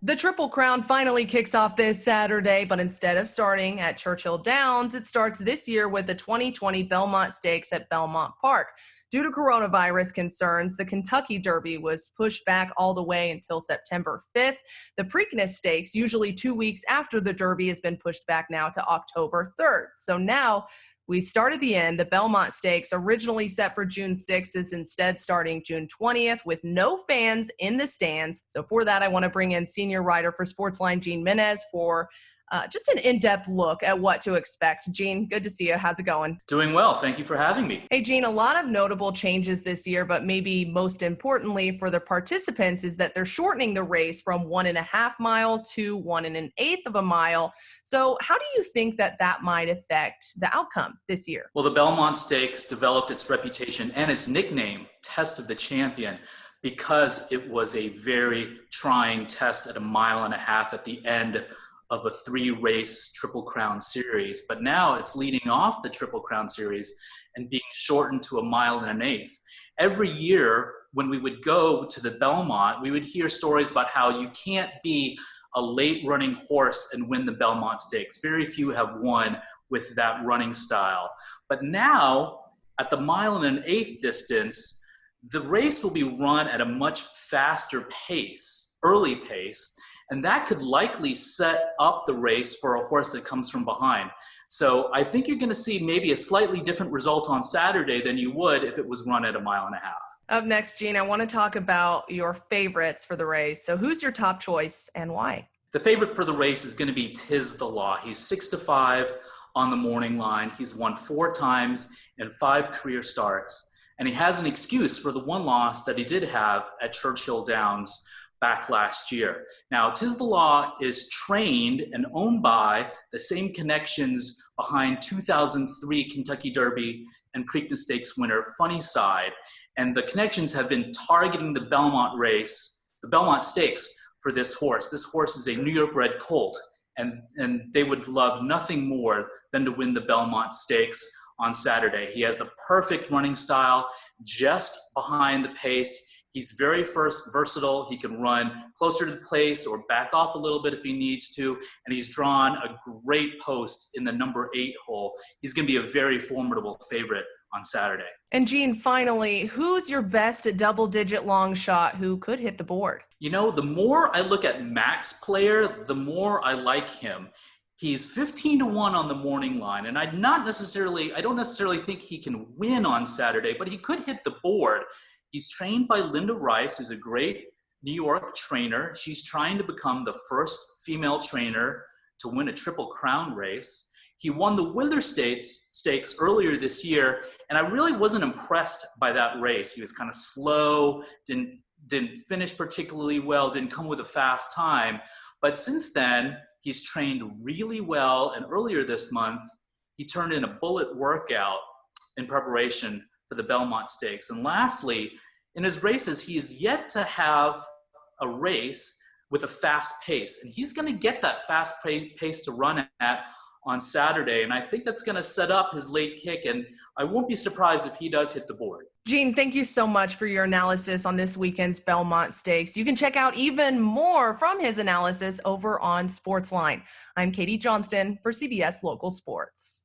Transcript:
The Triple Crown finally kicks off this Saturday, but instead of starting at Churchill Downs, it starts this year with the 2020 Belmont Stakes at Belmont Park. Due to coronavirus concerns, the Kentucky Derby was pushed back all the way until September 5th. The Preakness Stakes, usually 2 weeks after the Derby, has been pushed back now to October 3rd. So now we start at the end. The Belmont Stakes, originally set for June 6th, is instead starting June 20th with no fans in the stands. So for that, I want to bring in senior writer for Sportsline, Gene Menez, for just an in-depth look at what to expect. Gene, good to see you. How's it going? Doing well. Thank you for having me. Hey, Gene, a lot of notable changes this year, but maybe most importantly for the participants is that they're shortening the race from 1.5 miles to 1.125 of a mile. So how do you think that might affect the outcome this year? Well, the Belmont Stakes developed its reputation and its nickname, Test of the Champion, because it was a very trying test at 1.5 miles at the end of a 3-race Triple Crown series. But now it's leading off the Triple Crown series and being shortened to 1.125 miles. Every year when we would go to the Belmont, we would hear stories about how you can't be a late running horse and win the Belmont Stakes. Very few have won with that running style. But now at the 1.125 mile distance, the race will be run at a much faster pace, early pace, and that could likely set up the race for a horse that comes from behind. So I think you're going to see maybe a slightly different result on Saturday than you would if it was run at 1.5 miles. Up next, Gene, I want to talk about your favorites for the race. So who's your top choice and why? The favorite for the race is going to be Tiz the Law. He's 6-5 on the morning line. He's won 4 times in 5 career starts. And he has an excuse for the one loss that he did have at Churchill Downs back last year. Now, Tiz the Law is trained and owned by the same connections behind 2003 Kentucky Derby and Preakness Stakes winner Funny Side. And the connections have been targeting the Belmont race, the Belmont Stakes, for this horse. This horse is a New York bred colt, and they would love nothing more than to win the Belmont Stakes on Saturday. He has the perfect running style, just behind the pace. He's very versatile. He can run closer to the place or back off a little bit if he needs to. And he's drawn a great post in the number 8 hole. He's going to be a very formidable favorite on Saturday. And Gene, finally, who's your best double-digit long shot who could hit the board? You know, the more I look at Max Player, the more I like him. He's 15-1 on the morning line, and I don't necessarily think he can win on Saturday, but he could hit the board. He's trained by Linda Rice, who's a great New York trainer. She's trying to become the first female trainer to win a Triple Crown race. He won the Wither Stakes earlier this year, and I really wasn't impressed by that race. He was kind of slow, didn't finish particularly well, didn't come with a fast time. But since then, he's trained really well, and earlier this month, he turned in a bullet workout in preparation for the Belmont Stakes. And lastly, in his races, he is yet to have a race with a fast pace. And he's going to get that fast pace to run at on Saturday. And I think that's going to set up his late kick. And I won't be surprised if he does hit the board. Gene, thank you so much for your analysis on this weekend's Belmont Stakes. You can check out even more from his analysis over on Sportsline. I'm Katie Johnston for CBS Local Sports.